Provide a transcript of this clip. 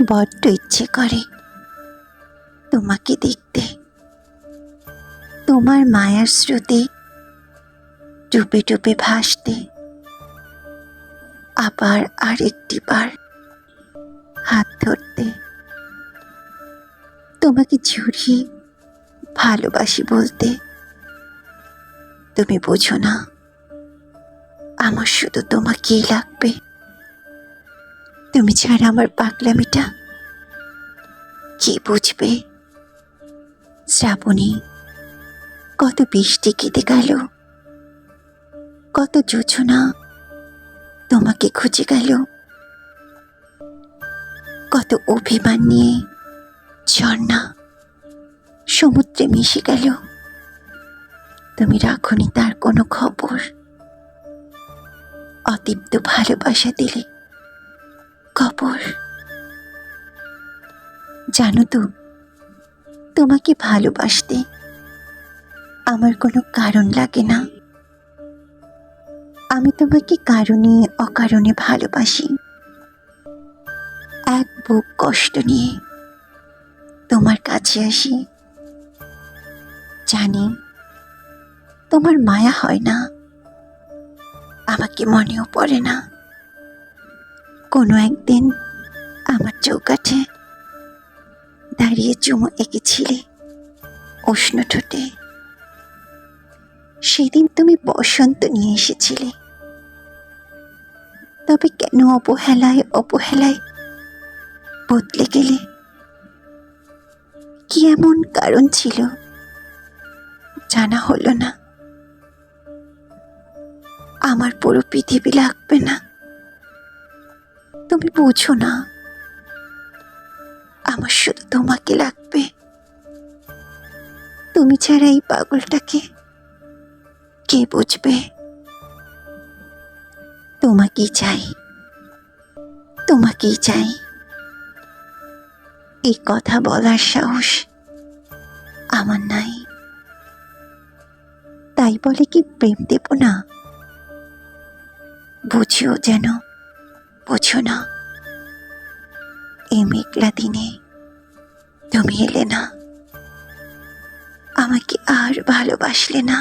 বড্ড ইচ্ছে করে তোমাকে দেখতে, তোমার মায়ার স্রোতে ডুবে ডুবে ভাসতে, আবার আরেকটি বার হাত ধরতে, তোমাকে জড়িয়ে ভালোবাসি বলতে। তুমি বোঝো না, আমার শুধু তোমাকেই লাগবে। তুমি ছাড়া আমার পাগলামিটা কে বুঝবে? শ্রাবণী, কত বৃষ্টি কেটে গেল, কত জোছনা তোমাকে খুঁজে গেল, কত অভিমান নিয়ে ঝর্ণা সমুদ্রে মিশে গেল। তুমি রাখনি তার কোনো খবর, অতীপ্ত ভালোবাসা দিলে কবর। জানো তো, তোমাকে ভালোবাসতে আমার কোনো কারণ লাগে না। আমি তোমাকে কারণে অকারণে ভালোবাসি। এক বুক কষ্ট নিয়ে তোমার কাছে আসি। জানি তোমার মায়া হয় না, আমাকে মনেও পড়ে না। কোনো একদিন আমার চৌকাঠে দাঁড়িয়ে চুমু এঁকেছিলে উষ্ণ ঠোঁটে। সেদিন তুমি বসন্ত নিয়ে এসেছিলে, তবে কেন অবহেলায় অবহেলায় বদলে গেলে? কি এমন কারণ ছিল জানা হলো না? আমার পুরো পৃথিবী লাগবে না, তুমি বুঝো না, আমার শুধু তোমাকে লাগবে। তুমি ছাড়া এই পাগলটাকে কে বুঝবে? তোমাকেই চাই, তোমাকেই চাই। এই কথা বলার সাহস আমার নাই। তাই বলে কি প্রেম দেব না? বুঝিও যেন বোঝো না। এই মেঘলা দিনে তুমি এলে না, আমাকে আর ভালোবাসলে না।